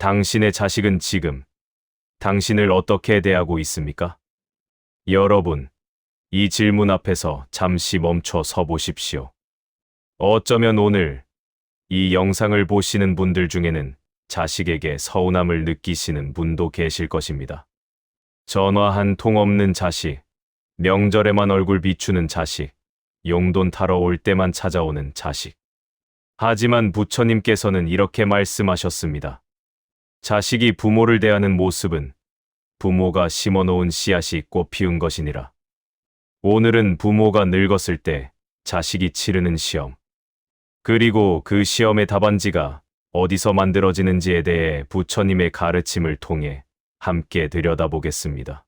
당신의 자식은 지금 당신을 어떻게 대하고 있습니까? 여러분, 이 질문 앞에서 잠시 멈춰 서 보십시오. 어쩌면 오늘 이 영상을 보시는 분들 중에는 자식에게 서운함을 느끼시는 분도 계실 것입니다. 전화 한 통 없는 자식, 명절에만 얼굴 비추는 자식, 용돈 타러 올 때만 찾아오는 자식. 하지만 부처님께서는 이렇게 말씀하셨습니다. 자식이 부모를 대하는 모습은 부모가 심어놓은 씨앗이 꽃 피운 것이니라. 오늘은 부모가 늙었을 때 자식이 치르는 시험, 그리고 그 시험의 답안지가 어디서 만들어지는지에 대해 부처님의 가르침을 통해 함께 들여다보겠습니다.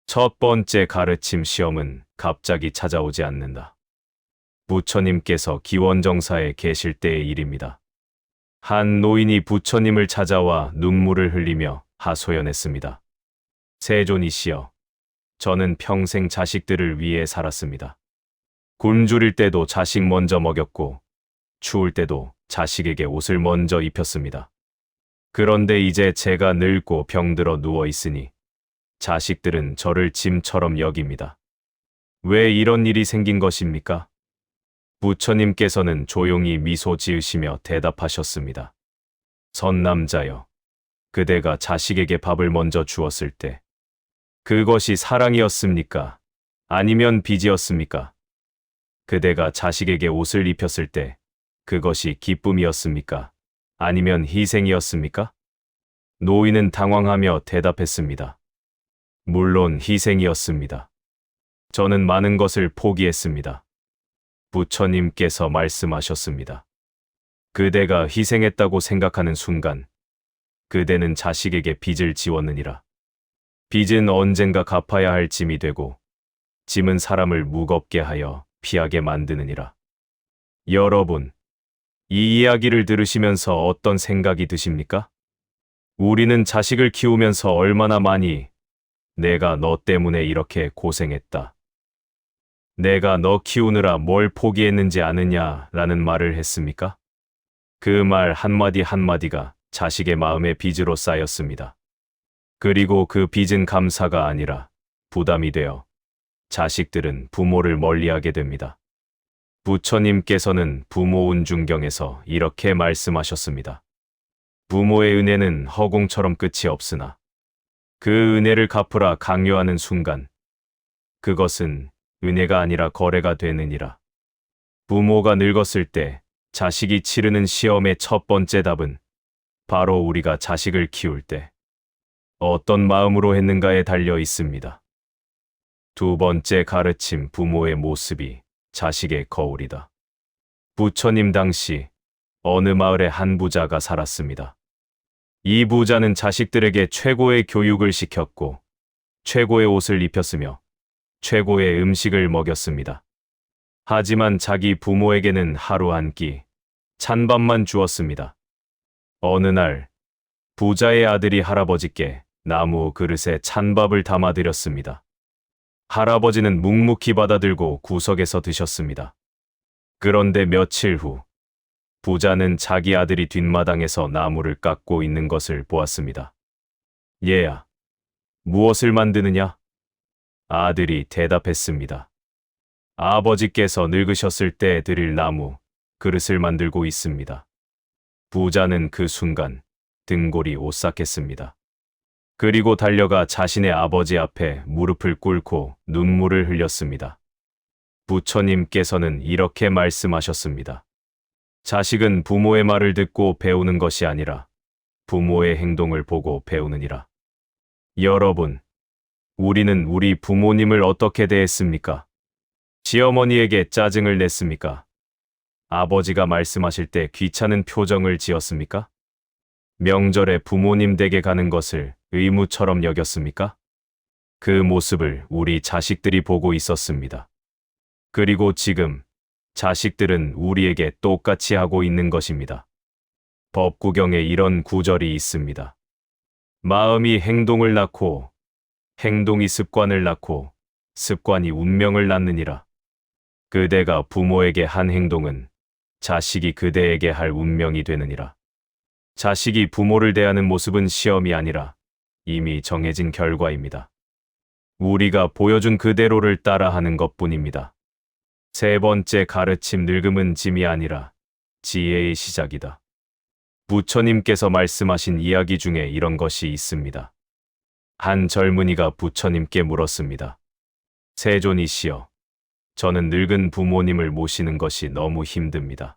첫 번째 가르침 시험은 갑자기 찾아오지 않는다. 부처님께서 기원정사에 계실 때의 일입니다. 한 노인이 부처님을 찾아와 눈물을 흘리며 하소연했습니다. 세존이시여, 저는 평생 자식들을 위해 살았습니다. 굶주릴 때도 자식 먼저 먹였고, 추울 때도 자식에게 옷을 먼저 입혔습니다. 그런데 이제 제가 늙고 병들어 누워 있으니 자식들은 저를 짐처럼 여깁니다. 왜 이런 일이 생긴 것입니까? 부처님께서는 조용히 미소 지으시며 대답하셨습니다. 선남자여, 그대가 자식에게 밥을 먼저 주었을 때 그것이 사랑이었습니까? 아니면 빚이었습니까? 그대가 자식에게 옷을 입혔을 때 그것이 기쁨이었습니까? 아니면 희생이었습니까? 노인은 당황하며 대답했습니다. 물론 희생이었습니다. 저는 많은 것을 포기했습니다. 부처님께서 말씀하셨습니다. 그대가 희생했다고 생각하는 순간 그대는 자식에게 빚을 지웠느니라. 빚은 언젠가 갚아야 할 짐이 되고 짐은 사람을 무겁게 하여 피하게 만드느니라. 여러분, 이 이야기를 들으시면서 어떤 생각이 드십니까? 우리는 자식을 키우면서 얼마나 많이 내가 너 때문에 이렇게 고생했다. 내가 너 키우느라 뭘 포기했는지 아느냐 라는 말을 했습니까? 그 말 한마디 한마디가 자식의 마음의 빚으로 쌓였습니다. 그리고 그 빚은 감사가 아니라 부담이 되어 자식들은 부모를 멀리하게 됩니다. 부처님께서는 부모 운중경에서 이렇게 말씀하셨습니다. 부모의 은혜는 허공처럼 끝이 없으나 그 은혜를 갚으라 강요하는 순간 그것은 은혜가 아니라 거래가 되느니라. 부모가 늙었을 때 자식이 치르는 시험의 첫 번째 답은 바로 우리가 자식을 키울 때 어떤 마음으로 했는가에 달려 있습니다. 두 번째 가르침, 부모의 모습이 자식의 거울이다. 부처님 당시 어느 마을에 한 부자가 살았습니다. 이 부자는 자식들에게 최고의 교육을 시켰고 최고의 옷을 입혔으며 최고의 음식을 먹였습니다. 하지만 자기 부모에게는 하루 한 끼 찬밥만 주었습니다. 어느 날 부자의 아들이 할아버지께 나무 그릇에 찬밥을 담아드렸습니다. 할아버지는 묵묵히 받아들고 구석에서 드셨습니다. 그런데 며칠 후 부자는 자기 아들이 뒷마당에서 나무를 깎고 있는 것을 보았습니다. 얘야, 무엇을 만드느냐? 아들이 대답했습니다. 아버지께서 늙으셨을 때 드릴 나무 그릇을 만들고 있습니다. 부자는 그 순간 등골이 오싹했습니다. 그리고 달려가 자신의 아버지 앞에 무릎을 꿇고 눈물을 흘렸습니다. 부처님께서는 이렇게 말씀하셨습니다. 자식은 부모의 말을 듣고 배우는 것이 아니라 부모의 행동을 보고 배우느니라. 여러분, 우리는 우리 부모님을 어떻게 대했습니까? 시어머니에게 짜증을 냈습니까? 아버지가 말씀하실 때 귀찮은 표정을 지었습니까? 명절에 부모님 댁에 가는 것을 의무처럼 여겼습니까? 그 모습을 우리 자식들이 보고 있었습니다. 그리고 지금 자식들은 우리에게 똑같이 하고 있는 것입니다. 법구경에 이런 구절이 있습니다. 마음이 행동을 낳고 행동이 습관을 낳고 습관이 운명을 낳느니라. 그대가 부모에게 한 행동은 자식이 그대에게 할 운명이 되느니라. 자식이 부모를 대하는 모습은 시험이 아니라 이미 정해진 결과입니다. 우리가 보여준 그대로를 따라하는 것뿐입니다. 세 번째 가르침, 늙음은 짐이 아니라 지혜의 시작이다. 부처님께서 말씀하신 이야기 중에 이런 것이 있습니다. 한 젊은이가 부처님께 물었습니다. 세존이시여, 저는 늙은 부모님을 모시는 것이 너무 힘듭니다.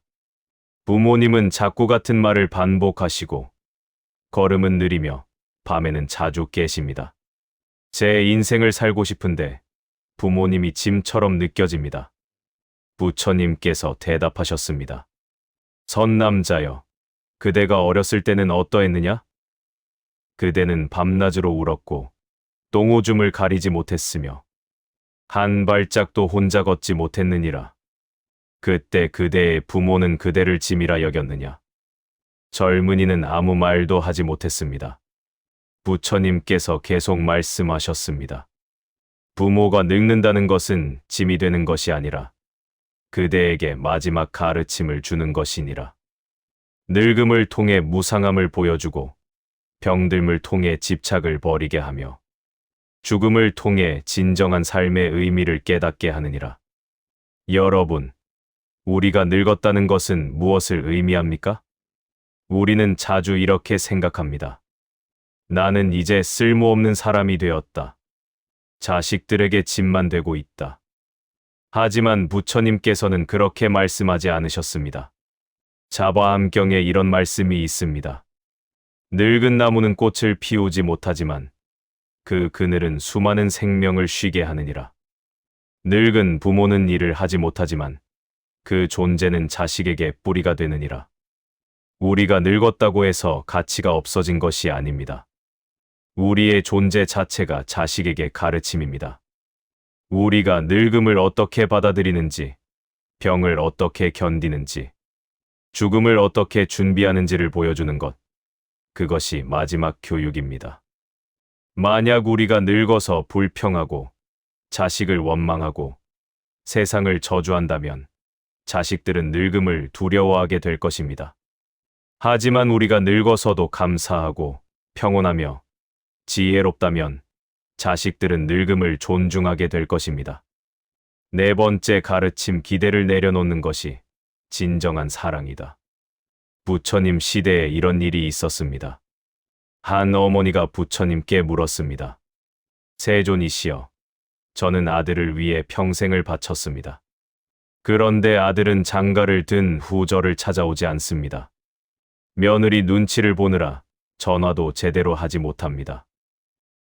부모님은 자꾸 같은 말을 반복하시고 걸음은 느리며 밤에는 자주 깨십니다. 제 인생을 살고 싶은데 부모님이 짐처럼 느껴집니다. 부처님께서 대답하셨습니다. 선남자여, 그대가 어렸을 때는 어떠했느냐? 그대는 밤낮으로 울었고 똥오줌을 가리지 못했으며 한 발짝도 혼자 걷지 못했느니라. 그때 그대의 부모는 그대를 짐이라 여겼느냐? 젊은이는 아무 말도 하지 못했습니다. 부처님께서 계속 말씀하셨습니다. 부모가 늙는다는 것은 짐이 되는 것이 아니라 그대에게 마지막 가르침을 주는 것이니라. 늙음을 통해 무상함을 보여주고 병듦을 통해 집착을 버리게 하며 죽음을 통해 진정한 삶의 의미를 깨닫게 하느니라. 여러분, 우리가 늙었다는 것은 무엇을 의미합니까? 우리는 자주 이렇게 생각합니다. 나는 이제 쓸모없는 사람이 되었다. 자식들에게 짐만 되고 있다. 하지만 부처님께서는 그렇게 말씀하지 않으셨습니다. 자바암경에 이런 말씀이 있습니다. 늙은 나무는 꽃을 피우지 못하지만 그 그늘은 수많은 생명을 쉬게 하느니라. 늙은 부모는 일을 하지 못하지만 그 존재는 자식에게 뿌리가 되느니라. 우리가 늙었다고 해서 가치가 없어진 것이 아닙니다. 우리의 존재 자체가 자식에게 가르침입니다. 우리가 늙음을 어떻게 받아들이는지, 병을 어떻게 견디는지, 죽음을 어떻게 준비하는지를 보여주는 것, 그것이 마지막 교육입니다. 만약 우리가 늙어서 불평하고 자식을 원망하고 세상을 저주한다면 자식들은 늙음을 두려워하게 될 것입니다. 하지만 우리가 늙어서도 감사하고 평온하며 지혜롭다면 자식들은 늙음을 존중하게 될 것입니다. 네 번째 가르침, 기대를 내려놓는 것이 진정한 사랑이다. 부처님 시대에 이런 일이 있었습니다. 한 어머니가 부처님께 물었습니다. 세존이시여, 저는 아들을 위해 평생을 바쳤습니다. 그런데 아들은 장가를 든 후 저를 찾아오지 않습니다. 며느리 눈치를 보느라 전화도 제대로 하지 못합니다.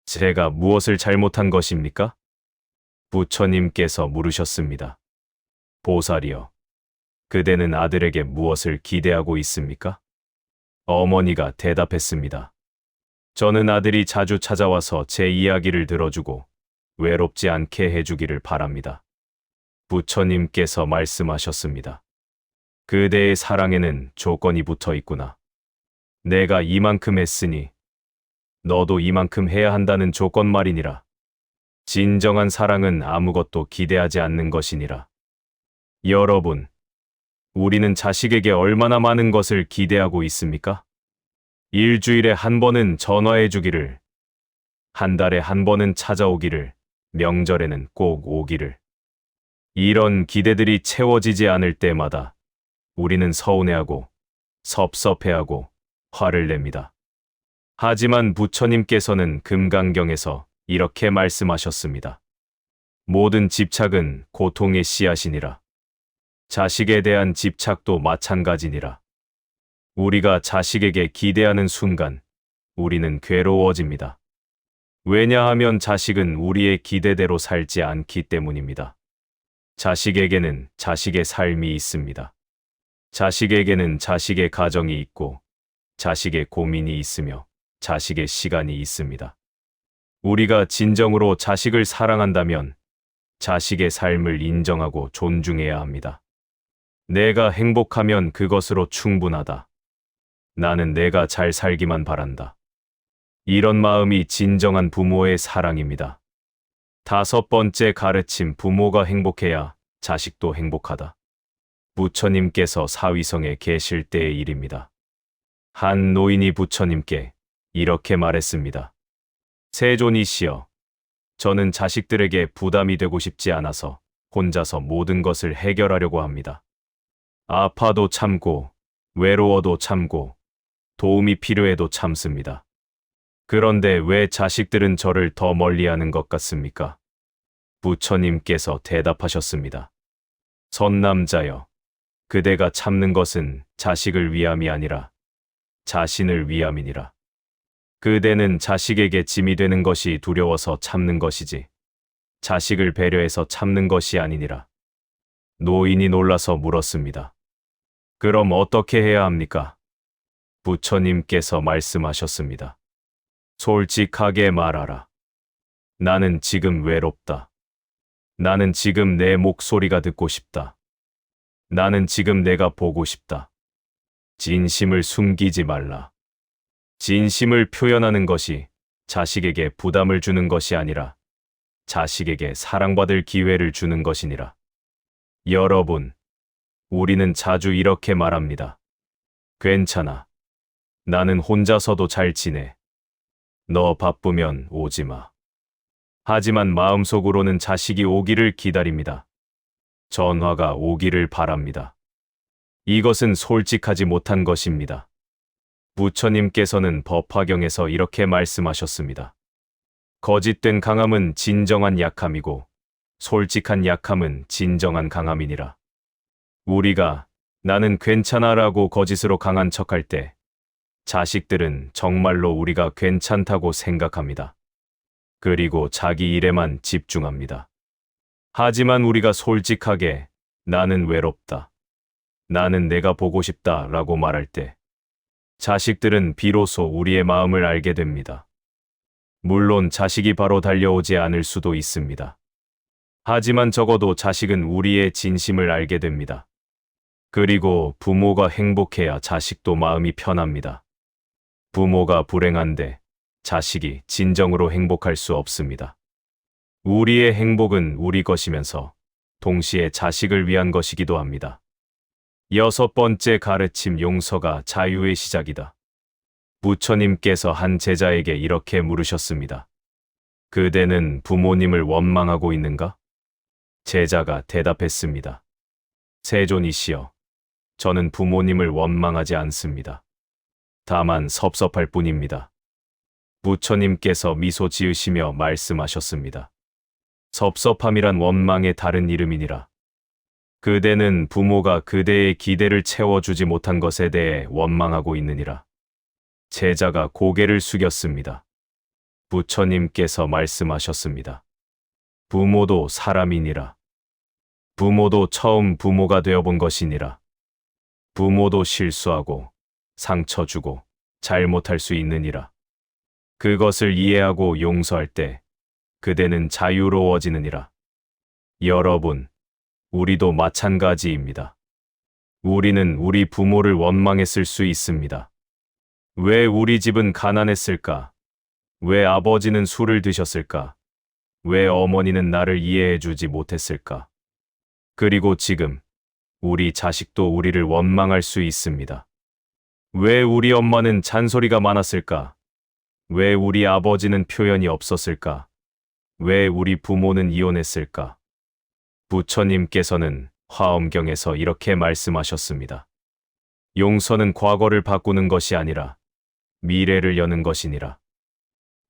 제가 무엇을 잘못한 것입니까? 부처님께서 물으셨습니다. 보살이여, 그대는 아들에게 무엇을 기대하고 있습니까? 어머니가 대답했습니다. 저는 아들이 자주 찾아와서 제 이야기를 들어주고 외롭지 않게 해주기를 바랍니다. 부처님께서 말씀하셨습니다. 그대의 사랑에는 조건이 붙어 있구나. 내가 이만큼 했으니 너도 이만큼 해야 한다는 조건 말이니라. 진정한 사랑은 아무것도 기대하지 않는 것이니라. 여러분, 우리는 자식에게 얼마나 많은 것을 기대하고 있습니까? 일주일에 한 번은 전화해 주기를, 한 달에 한 번은 찾아오기를, 명절에는 꼭 오기를. 이런 기대들이 채워지지 않을 때마다 우리는 서운해하고 섭섭해하고 화를 냅니다. 하지만 부처님께서는 금강경에서 이렇게 말씀하셨습니다. 모든 집착은 고통의 씨앗이니라. 자식에 대한 집착도 마찬가지니라. 우리가 자식에게 기대하는 순간 우리는 괴로워집니다. 왜냐하면 자식은 우리의 기대대로 살지 않기 때문입니다. 자식에게는 자식의 삶이 있습니다. 자식에게는 자식의 가정이 있고 자식의 고민이 있으며 자식의 시간이 있습니다. 우리가 진정으로 자식을 사랑한다면 자식의 삶을 인정하고 존중해야 합니다. 내가 행복하면 그것으로 충분하다. 나는 내가 잘 살기만 바란다. 이런 마음이 진정한 부모의 사랑입니다. 다섯 번째 가르침, 부모가 행복해야 자식도 행복하다. 부처님께서 사위성에 계실 때의 일입니다. 한 노인이 부처님께 이렇게 말했습니다. 세존이시여, 저는 자식들에게 부담이 되고 싶지 않아서 혼자서 모든 것을 해결하려고 합니다. 아파도 참고, 외로워도 참고, 도움이 필요해도 참습니다. 그런데 왜 자식들은 저를 더 멀리하는 것 같습니까? 부처님께서 대답하셨습니다. 선남자여, 그대가 참는 것은 자식을 위함이 아니라 자신을 위함이니라. 그대는 자식에게 짐이 되는 것이 두려워서 참는 것이지 자식을 배려해서 참는 것이 아니니라. 노인이 놀라서 물었습니다. 그럼 어떻게 해야 합니까? 부처님께서 말씀하셨습니다. 솔직하게 말하라. 나는 지금 외롭다. 나는 지금 내 목소리가 듣고 싶다. 나는 지금 내가 보고 싶다. 진심을 숨기지 말라. 진심을 표현하는 것이 자식에게 부담을 주는 것이 아니라 자식에게 사랑받을 기회를 주는 것이니라. 여러분, 우리는 자주 이렇게 말합니다. 괜찮아. 나는 혼자서도 잘 지내. 너 바쁘면 오지 마. 하지만 마음속으로는 자식이 오기를 기다립니다. 전화가 오기를 바랍니다. 이것은 솔직하지 못한 것입니다. 부처님께서는 법화경에서 이렇게 말씀하셨습니다. 거짓된 강함은 진정한 약함이고 솔직한 약함은 진정한 강함이니라. 우리가 나는 괜찮아라고 거짓으로 강한 척할 때 자식들은 정말로 우리가 괜찮다고 생각합니다. 그리고 자기 일에만 집중합니다. 하지만 우리가 솔직하게 나는 외롭다. 나는 내가 보고 싶다 라고 말할 때 자식들은 비로소 우리의 마음을 알게 됩니다. 물론 자식이 바로 달려오지 않을 수도 있습니다. 하지만 적어도 자식은 우리의 진심을 알게 됩니다. 그리고 부모가 행복해야 자식도 마음이 편합니다. 부모가 불행한데 자식이 진정으로 행복할 수 없습니다. 우리의 행복은 우리 것이면서 동시에 자식을 위한 것이기도 합니다. 6번째 가르침 용서가 자유의 시작이다. 부처님께서 한 제자에게 이렇게 물으셨습니다. 그대는 부모님을 원망하고 있는가? 제자가 대답했습니다. 세존이시여, 저는 부모님을 원망하지 않습니다. 다만 섭섭할 뿐입니다. 부처님께서 미소 지으시며 말씀하셨습니다. 섭섭함이란 원망의 다른 이름이니라. 그대는 부모가 그대의 기대를 채워주지 못한 것에 대해 원망하고 있느니라. 제자가 고개를 숙였습니다. 부처님께서 말씀하셨습니다. 부모도 사람이니라. 부모도 처음 부모가 되어본 것이니라. 부모도 실수하고 상처 주고 잘못할 수 있느니라. 그것을 이해하고 용서할 때 그대는 자유로워지느니라. 여러분, 우리도 마찬가지입니다. 우리는 우리 부모를 원망했을 수 있습니다. 왜 우리 집은 가난했을까? 왜 아버지는 술을 드셨을까? 왜 어머니는 나를 이해해주지 못했을까? 그리고 지금 우리 자식도 우리를 원망할 수 있습니다. 왜 우리 엄마는 잔소리가 많았을까? 왜 우리 아버지는 표현이 없었을까? 왜 우리 부모는 이혼했을까? 부처님께서는 화엄경에서 이렇게 말씀하셨습니다. 용서는 과거를 바꾸는 것이 아니라 미래를 여는 것이니라.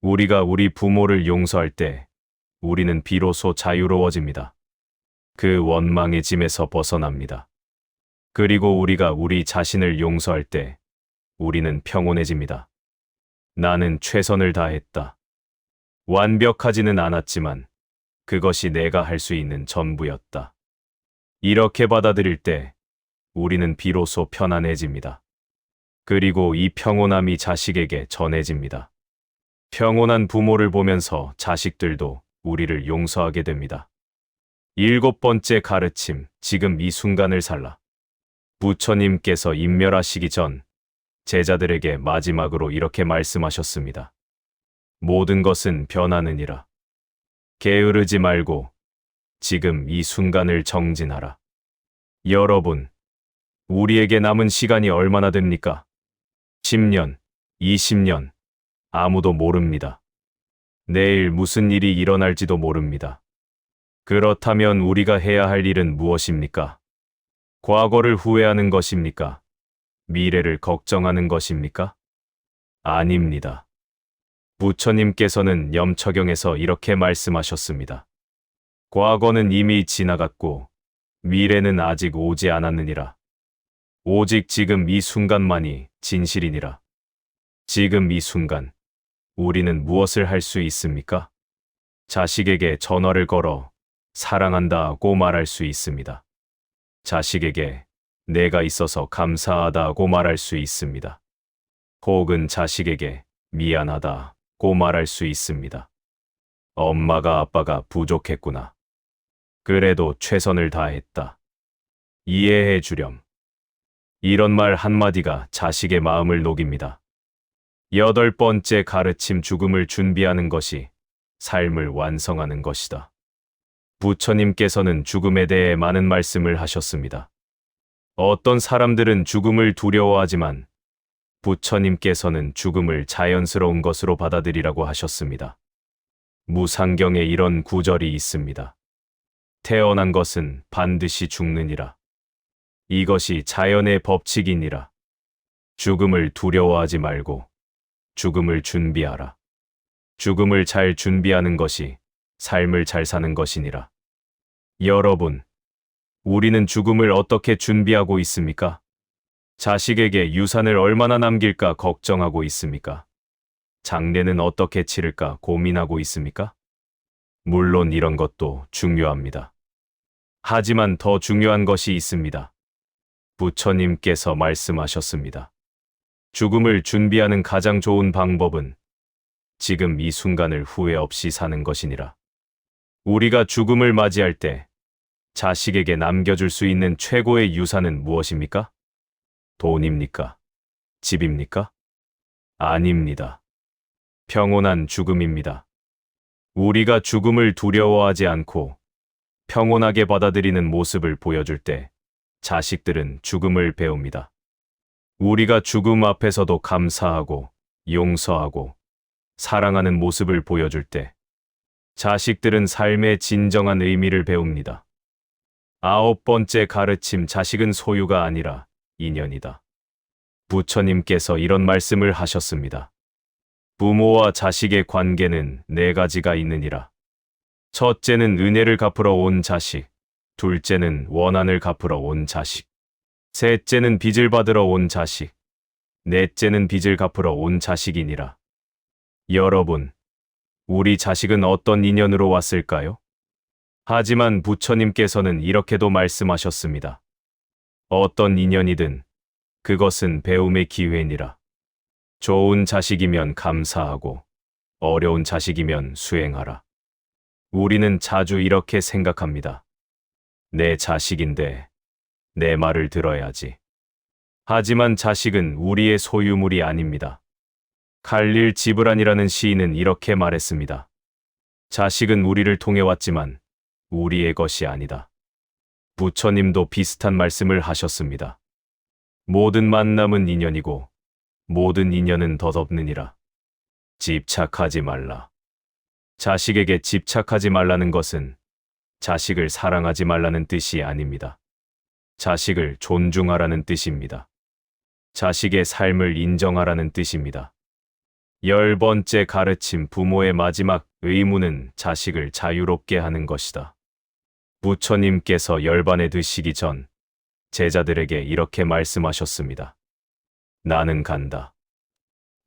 우리가 우리 부모를 용서할 때 우리는 비로소 자유로워집니다. 그 원망의 짐에서 벗어납니다. 그리고 우리가 우리 자신을 용서할 때 우리는 평온해집니다. 나는 최선을 다했다. 완벽하지는 않았지만 그것이 내가 할 수 있는 전부였다. 이렇게 받아들일 때 우리는 비로소 편안해집니다. 그리고 이 평온함이 자식에게 전해집니다. 평온한 부모를 보면서 자식들도 우리를 용서하게 됩니다. 7번째 가르침, 지금 이 순간을 살라. 부처님께서 인멸하시기 전 제자들에게 마지막으로 이렇게 말씀하셨습니다. 모든 것은 변하느니라. 게으르지 말고 지금 이 순간을 정진하라. 여러분, 우리에게 남은 시간이 얼마나 됩니까? 10년, 20년, 아무도 모릅니다. 내일 무슨 일이 일어날지도 모릅니다. 그렇다면 우리가 해야 할 일은 무엇입니까? 과거를 후회하는 것입니까? 미래를 걱정하는 것입니까? 아닙니다. 부처님께서는 염처경에서 이렇게 말씀하셨습니다. 과거는 이미 지나갔고 미래는 아직 오지 않았느니라. 오직 지금 이 순간만이 진실이니라. 지금 이 순간 우리는 무엇을 할 수 있습니까? 자식에게 전화를 걸어 사랑한다고 말할 수 있습니다. 자식에게 내가 있어서 감사하다고 말할 수 있습니다. 혹은 자식에게 미안하다고 말할 수 있습니다. 엄마가 아빠가 부족했구나. 그래도 최선을 다했다. 이해해 주렴. 이런 말 한마디가 자식의 마음을 녹입니다. 8번째 가르침 죽음을 준비하는 것이 삶을 완성하는 것이다. 부처님께서는 죽음에 대해 많은 말씀을 하셨습니다. 어떤 사람들은 죽음을 두려워하지만 부처님께서는 죽음을 자연스러운 것으로 받아들이라고 하셨습니다. 무상경에 이런 구절이 있습니다. 태어난 것은 반드시 죽느니라. 이것이 자연의 법칙이니라. 죽음을 두려워하지 말고 죽음을 준비하라. 죽음을 잘 준비하는 것이 삶을 잘 사는 것이니라. 여러분, 우리는 죽음을 어떻게 준비하고 있습니까? 자식에게 유산을 얼마나 남길까 걱정하고 있습니까? 장례는 어떻게 치를까 고민하고 있습니까? 물론 이런 것도 중요합니다. 하지만 더 중요한 것이 있습니다. 부처님께서 말씀하셨습니다. 죽음을 준비하는 가장 좋은 방법은 지금 이 순간을 후회 없이 사는 것이니라. 우리가 죽음을 맞이할 때 자식에게 남겨줄 수 있는 최고의 유산은 무엇입니까? 돈입니까? 집입니까? 아닙니다. 평온한 죽음입니다. 우리가 죽음을 두려워하지 않고 평온하게 받아들이는 모습을 보여줄 때 자식들은 죽음을 배웁니다. 우리가 죽음 앞에서도 감사하고 용서하고 사랑하는 모습을 보여줄 때 자식들은 삶의 진정한 의미를 배웁니다. 9번째 가르침 자식은 소유가 아니라 인연이다. 부처님께서 이런 말씀을 하셨습니다. 부모와 자식의 관계는 4가지가 있느니라. 첫째는 은혜를 갚으러 온 자식, 둘째는 원한을 갚으러 온 자식, 셋째는 빚을 받으러 온 자식, 넷째는 빚을 갚으러 온 자식이니라. 여러분, 우리 자식은 어떤 인연으로 왔을까요? 하지만 부처님께서는 이렇게도 말씀하셨습니다. 어떤 인연이든 그것은 배움의 기회니라. 좋은 자식이면 감사하고 어려운 자식이면 수행하라. 우리는 자주 이렇게 생각합니다. 내 자식인데 내 말을 들어야지. 하지만 자식은 우리의 소유물이 아닙니다. 칼릴 지브란이라는 시인은 이렇게 말했습니다. 자식은 우리를 통해 왔지만 우리의 것이 아니다. 부처님도 비슷한 말씀을 하셨습니다. 모든 만남은 인연이고 모든 인연은 덧없느니라. 집착하지 말라. 자식에게 집착하지 말라는 것은 자식을 사랑하지 말라는 뜻이 아닙니다. 자식을 존중하라는 뜻입니다. 자식의 삶을 인정하라는 뜻입니다. 10번째 가르침 부모의 마지막 의무는 자식을 자유롭게 하는 것이다. 부처님께서 열반에 드시기 전 제자들에게 이렇게 말씀하셨습니다. 나는 간다.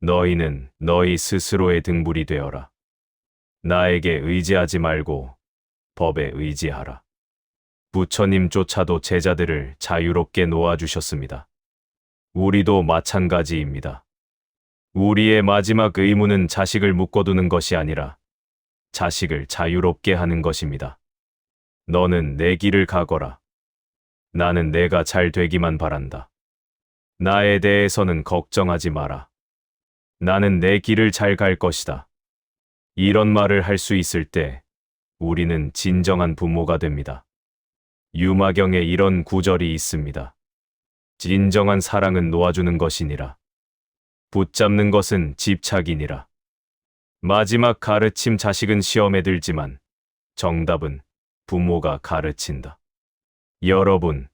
너희는 너희 스스로의 등불이 되어라. 나에게 의지하지 말고 법에 의지하라. 부처님조차도 제자들을 자유롭게 놓아주셨습니다. 우리도 마찬가지입니다. 우리의 마지막 의무는 자식을 묶어두는 것이 아니라 자식을 자유롭게 하는 것입니다. 너는 내 길을 가거라. 나는 내가 잘 되기만 바란다. 나에 대해서는 걱정하지 마라. 나는 내 길을 잘 갈 것이다. 이런 말을 할 수 있을 때 우리는 진정한 부모가 됩니다. 유마경에 이런 구절이 있습니다. 진정한 사랑은 놓아주는 것이니라. 붙잡는 것은 집착이니라. 마지막 가르침 자식은 시험에 들지만 정답은 부모가 가르친다. 여러분,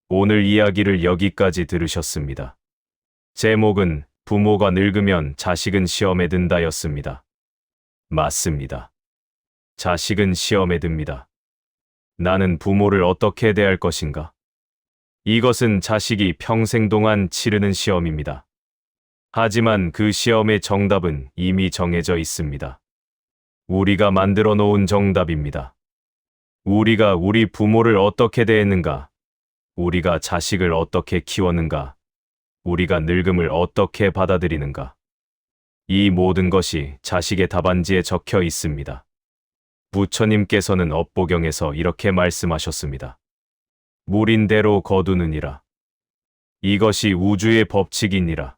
오늘 이야기를 여기까지 들으셨습니다. 제목은 부모가 늙으면 자식은 시험에 든다였습니다. 맞습니다. 자식은 시험에 듭니다. 나는 부모를 어떻게 대할 것인가? 이것은 자식이 평생 동안 치르는 시험입니다. 하지만 그 시험의 정답은 이미 정해져 있습니다. 우리가 만들어 놓은 정답입니다. 우리가 우리 부모를 어떻게 대했는가? 우리가 자식을 어떻게 키웠는가? 우리가 늙음을 어떻게 받아들이는가? 이 모든 것이 자식의 답안지에 적혀 있습니다. 부처님께서는 업보경에서 이렇게 말씀하셨습니다. 물인 대로 거두느니라. 이것이 우주의 법칙이니라.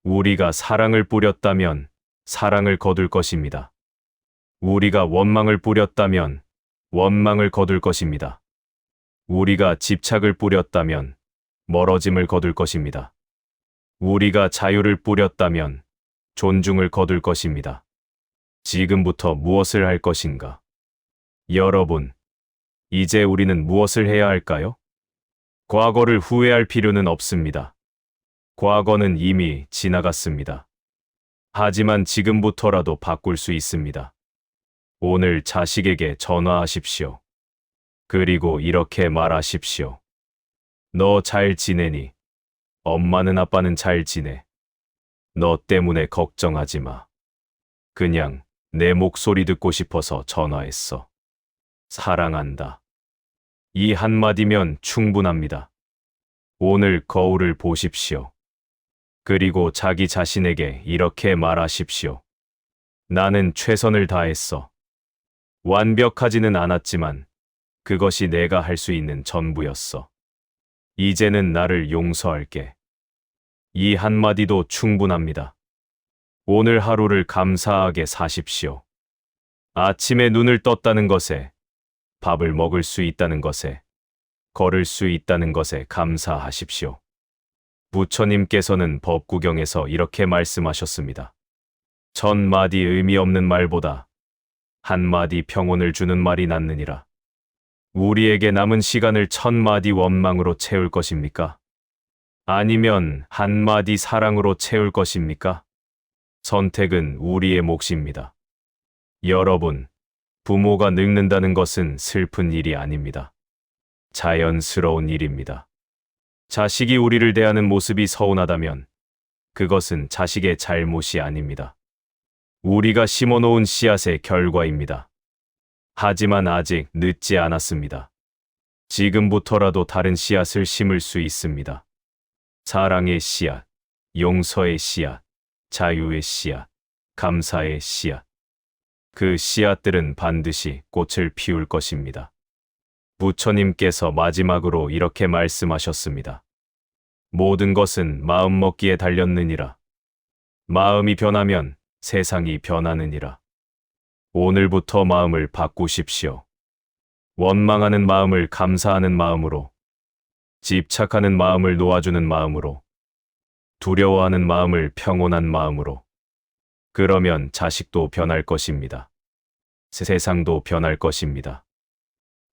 우리가 사랑을 뿌렸다면 사랑을 거둘 것입니다. 우리가 원망을 뿌렸다면 원망을 거둘 것입니다. 우리가 집착을 뿌렸다면 멀어짐을 거둘 것입니다. 우리가 자유를 뿌렸다면 존중을 거둘 것입니다. 지금부터 무엇을 할 것인가? 여러분, 이제 우리는 무엇을 해야 할까요? 과거를 후회할 필요는 없습니다. 과거는 이미 지나갔습니다. 하지만 지금부터라도 바꿀 수 있습니다. 오늘 자식에게 전화하십시오. 그리고 이렇게 말하십시오. 너 잘 지내니? 엄마는 아빠는 잘 지내. 너 때문에 걱정하지 마. 그냥 내 목소리 듣고 싶어서 전화했어. 사랑한다. 이 한마디면 충분합니다. 오늘 거울을 보십시오. 그리고 자기 자신에게 이렇게 말하십시오. 나는 최선을 다했어. 완벽하지는 않았지만 그것이 내가 할 수 있는 전부였어. 이제는 나를 용서할게. 이 한마디도 충분합니다. 오늘 하루를 감사하게 사십시오. 아침에 눈을 떴다는 것에, 밥을 먹을 수 있다는 것에, 걸을 수 있다는 것에 감사하십시오. 부처님께서는 법구경에서 이렇게 말씀하셨습니다. 1000마디 의미 없는 말보다 한마디 평온을 주는 말이 낫느니라. 우리에게 남은 시간을 1000마디 원망으로 채울 것입니까? 아니면 한마디 사랑으로 채울 것입니까? 선택은 우리의 몫입니다. 여러분, 부모가 늙는다는 것은 슬픈 일이 아닙니다. 자연스러운 일입니다. 자식이 우리를 대하는 모습이 서운하다면 그것은 자식의 잘못이 아닙니다. 우리가 심어놓은 씨앗의 결과입니다. 하지만 아직 늦지 않았습니다. 지금부터라도 다른 씨앗을 심을 수 있습니다. 사랑의 씨앗, 용서의 씨앗, 자유의 씨앗, 감사의 씨앗. 그 씨앗들은 반드시 꽃을 피울 것입니다. 부처님께서 마지막으로 이렇게 말씀하셨습니다. 모든 것은 마음먹기에 달렸느니라. 마음이 변하면 세상이 변하느니라. 오늘부터 마음을 바꾸십시오. 원망하는 마음을 감사하는 마음으로, 집착하는 마음을 놓아주는 마음으로, 두려워하는 마음을 평온한 마음으로. 그러면 자식도 변할 것입니다. 세상도 변할 것입니다.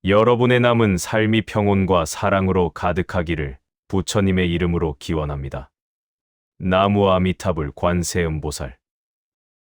여러분의 남은 삶이 평온과 사랑으로 가득하기를 부처님의 이름으로 기원합니다. 나무 아미타불 관세음보살.